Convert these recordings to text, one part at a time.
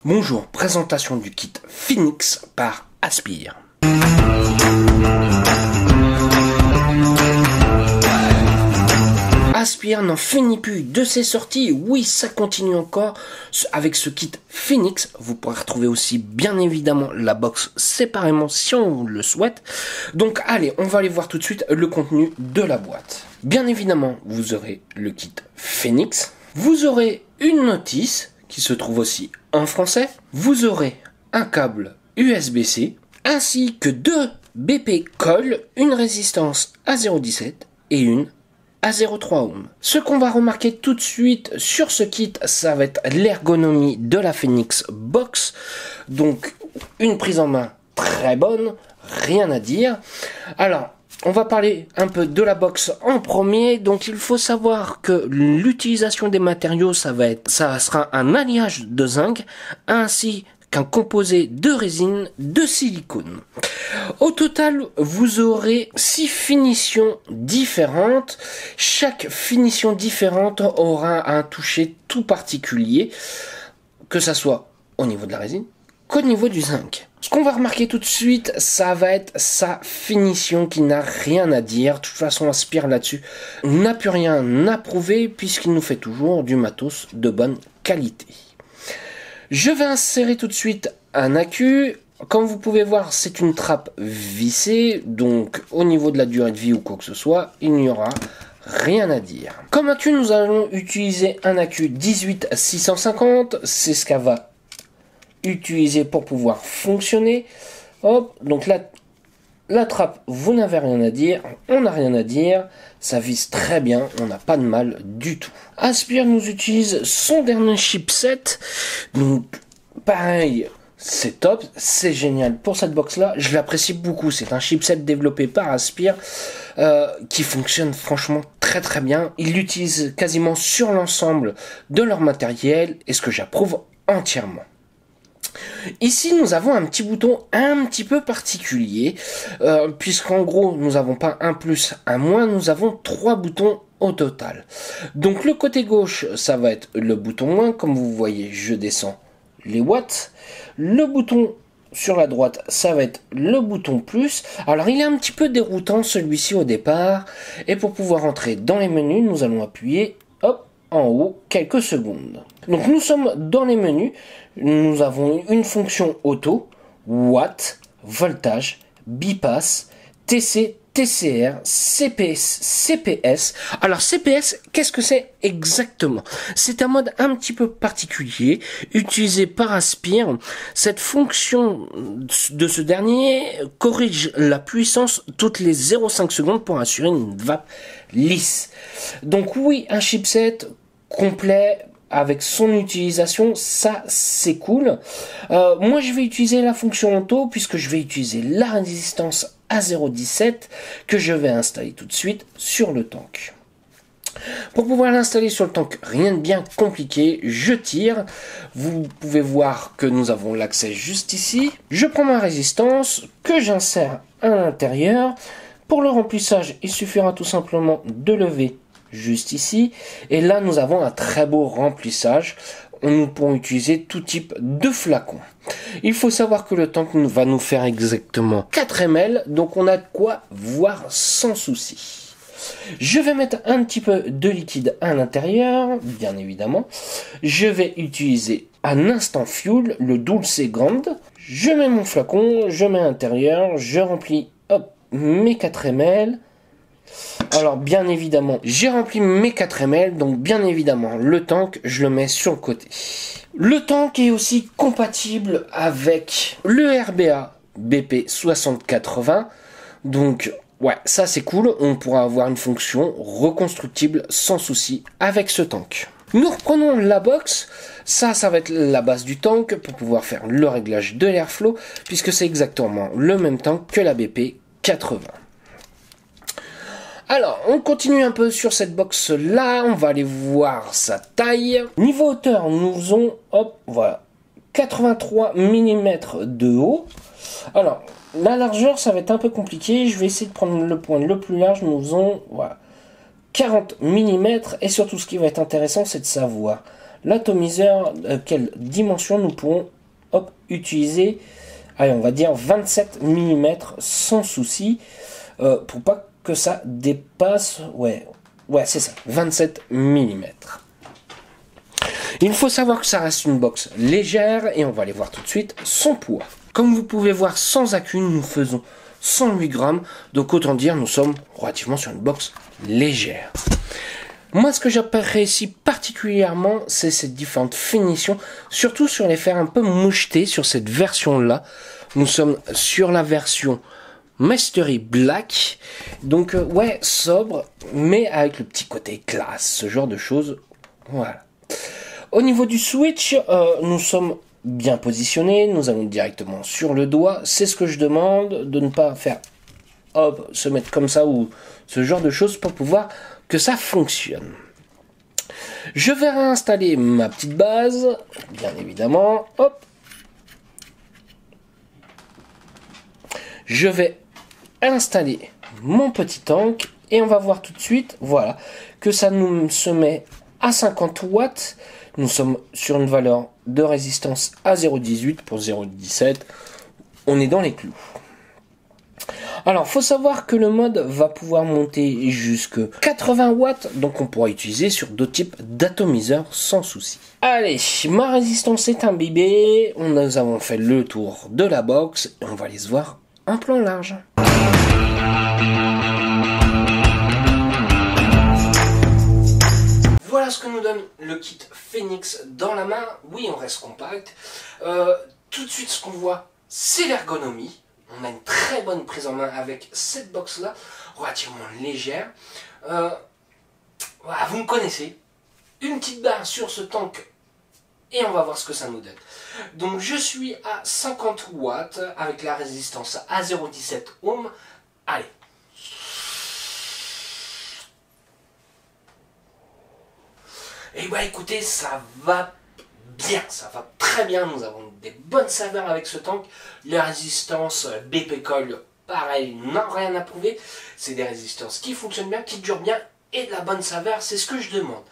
Bonjour, présentation du kit Phoenix par Aspire. Aspire n'en finit plus de ses sorties, oui ça continue encore avec ce kit Phoenix. Vous pourrez retrouver aussi bien évidemment la box séparément si on le souhaite. Donc allez, on va aller voir tout de suite le contenu de la boîte. Bien évidemment, vous aurez le kit Phoenix, vous aurez une notice qui se trouve aussi en français, vous aurez un câble USB-C, ainsi que deux BP coils, une résistance à 0,17 et une à 0,3 ohm. Ce qu'on va remarquer tout de suite sur ce kit, ça va être l'ergonomie de la Phoenix Box, donc une prise en main très bonne, rien à dire. Alors, on va parler un peu de la box en premier. Donc il faut savoir que l'utilisation des matériaux, ça sera un alliage de zinc ainsi qu'un composé de résine de silicone. Au total, vous aurez 6 finitions différentes. Chaque finition différente aura un toucher tout particulier, que ça soit au niveau de la résine qu'au niveau du zinc. Ce qu'on va remarquer tout de suite, ça va être sa finition qui n'a rien à dire. De toute façon, Aspire là-dessus n'a plus rien à prouver puisqu'il nous fait toujours du matos de bonne qualité. Je vais insérer tout de suite un accu. Comme vous pouvez voir, c'est une trappe vissée, donc au niveau de la durée de vie ou quoi que ce soit, il n'y aura rien à dire. Comme accu, nous allons utiliser un accu 18650, c'est ce qu'elle va utiliser pour pouvoir fonctionner. Hop, donc la trappe, vous n'avez rien à dire, on n'a rien à dire, ça vise très bien, on n'a pas de mal du tout. Aspire nous utilise son dernier chipset, donc pareil, c'est top, c'est génial pour cette box là, je l'apprécie beaucoup, c'est un chipset développé par Aspire qui fonctionne franchement très très bien. Ils l'utilisent quasiment sur l'ensemble de leur matériel et ce que j'approuve entièrement. Ici, nous avons un petit bouton un petit peu particulier, puisqu'en gros, nous n'avons pas un plus, un moins, nous avons 3 boutons au total. Donc le côté gauche, ça va être le bouton moins, comme vous voyez, je descends les watts. Le bouton sur la droite, ça va être le bouton plus. Alors il est un petit peu déroutant celui-ci au départ, et pour pouvoir entrer dans les menus, nous allons appuyer, hop, en haut quelques secondes. Donc nous sommes dans les menus, nous avons une fonction auto, watt, voltage, bypass, TC, TCR, CPS, CPS. Alors CPS, qu'est-ce que c'est exactement? C'est un mode un petit peu particulier utilisé par Aspire. Cette fonction de ce dernier corrige la puissance toutes les 0,5 secondes pour assurer une vape lisse. Donc oui, un chipset complet avec son utilisation, ça c'est cool. Moi je vais utiliser la fonction auto puisque je vais utiliser la résistance à 0,17 que je vais installer tout de suite sur le tank. Pour pouvoir l'installer sur le tank, rien de bien compliqué, je tire. Vous pouvez voir que nous avons l'accès juste ici. Je prends ma résistance que j'insère à l'intérieur. Pour le remplissage, il suffira tout simplement de lever juste ici, et là nous avons un très beau remplissage. Nous pourrons utiliser tout type de flacons. Il faut savoir que le tank va nous faire exactement 4 ml, donc on a de quoi voir sans souci. Je vais mettre un petit peu de liquide à l'intérieur, bien évidemment. Je vais utiliser un instant fuel, le Dulce Grand. Je mets mon flacon, je mets à l'intérieur, je remplis, hop, mes 4 ml. Alors bien évidemment, j'ai rempli mes 4 ml, donc bien évidemment, le tank, je le mets sur le côté. Le tank est aussi compatible avec le RBA BP 6080, donc ouais, ça c'est cool, on pourra avoir une fonction reconstructible sans souci avec ce tank. Nous reprenons la box, ça va être la base du tank pour pouvoir faire le réglage de l'airflow, puisque c'est exactement le même tank que la BP 80. Alors, on continue un peu sur cette box là, on va aller voir sa taille. Niveau hauteur, nous faisons, hop, voilà, 83 mm de haut. Alors, la largeur, ça va être un peu compliqué. Je vais essayer de prendre le point le plus large. Nous faisons voilà, 40 mm. Et surtout, ce qui va être intéressant, c'est de savoir l'atomiseur, quelle dimension nous pourrons utiliser. Allez, on va dire 27 mm sans souci. Pour pas que ça dépasse. Ouais, c'est ça, 27 mm. Il faut savoir que ça reste une box légère et on va aller voir tout de suite son poids. Comme vous pouvez voir, sans accu, nous faisons 108 grammes. Donc autant dire, nous sommes relativement sur une box légère. Moi, ce que j'apprécie particulièrement, c'est ces différentes finitions, surtout sur les fers un peu mouchetés sur cette version-là. Nous sommes sur la version Mastery Black, donc ouais, sobre, mais avec le petit côté classe, ce genre de choses. Voilà. Au niveau du switch, nous sommes bien positionnés, nous allons directement sur le doigt. C'est ce que je demande, de ne pas faire hop, se mettre comme ça ou ce genre de choses pour pouvoir que ça fonctionne. Je vais réinstaller ma petite base, bien évidemment. Hop. Je vais installer mon petit tank et on va voir tout de suite, voilà, que ça nous se met à 50 watts. Nous sommes sur une valeur de résistance à 0,18 pour 0,17. On est dans les clous. Alors, faut savoir que le mode va pouvoir monter jusque 80 watts, donc on pourra utiliser sur d'autres types d'atomiseurs sans souci. Allez, ma résistance est imbibée. Nous avons fait le tour de la box et on va aller se voir un plan large. Voilà ce que nous donne le kit Phoenix dans la main. Oui, on reste compact. Tout de suite, ce qu'on voit, c'est l'ergonomie. On a une très bonne prise en main avec cette box-là, relativement légère. Voilà, vous me connaissez. Une petite barre sur ce tank et on va voir ce que ça nous donne. Donc je suis à 50 watts avec la résistance à 0,17 ohms. Allez. Et bah écoutez, ça va bien, ça va très bien. Nous avons des bonnes saveurs avec ce tank. Les résistances BP Coil, pareil, n'ont rien à prouver. C'est des résistances qui fonctionnent bien, qui durent bien et de la bonne saveur, c'est ce que je demande.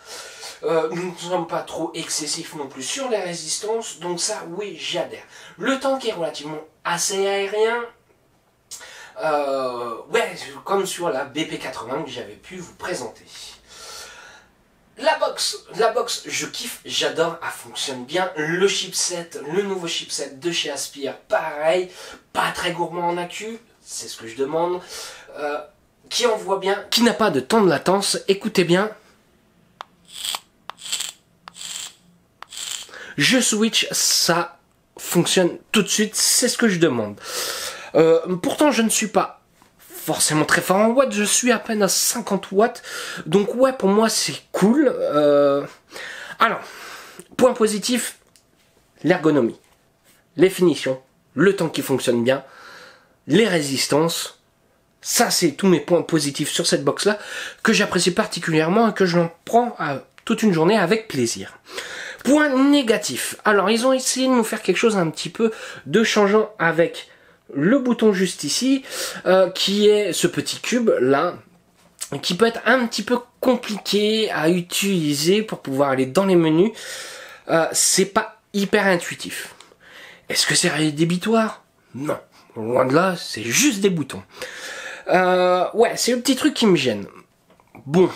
Nous ne sommes pas trop excessifs non plus sur les résistances, donc ça, oui, j'adhère. Le tank est relativement assez aérien. Ouais, comme sur la BP80 que j'avais pu vous présenter. La box, je kiffe, j'adore, elle fonctionne bien. Le chipset, le nouveau chipset de chez Aspire, pareil, pas très gourmand en accu, c'est ce que je demande. Qui envoie bien, qui n'a pas de temps de latence, écoutez bien. Je switch, ça fonctionne tout de suite, c'est ce que je demande. Pourtant, je ne suis pas forcément très fort en watts, je suis à peine à 50 watts, donc ouais, pour moi c'est cool. Alors, point positif, l'ergonomie, les finitions, le temps qui fonctionne bien, les résistances, ça c'est tous mes points positifs sur cette box là, que j'apprécie particulièrement et que je l'en prends toute une journée avec plaisir. Point négatif, alors ils ont essayé de nous faire quelque chose un petit peu de changeant avec le bouton juste ici, qui est ce petit cube là, qui peut être un petit peu compliqué à utiliser pour pouvoir aller dans les menus. C'est pas hyper intuitif. Est-ce que c'est rédhibitoire? Non, loin de là, c'est juste des boutons. Ouais, c'est le petit truc qui me gêne. Bon,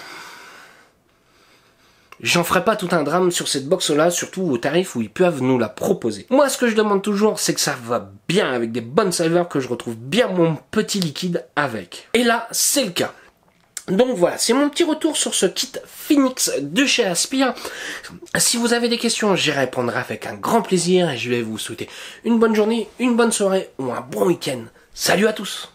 j'en ferai pas tout un drame sur cette box-là, surtout au tarif où ils peuvent nous la proposer. Moi, ce que je demande toujours, c'est que ça va bien avec des bonnes saveurs, que je retrouve bien mon petit liquide avec. Et là, c'est le cas. Donc voilà, c'est mon petit retour sur ce kit Phoenix de chez Aspire. Si vous avez des questions, j'y répondrai avec un grand plaisir et je vais vous souhaiter une bonne journée, une bonne soirée ou un bon week-end. Salut à tous!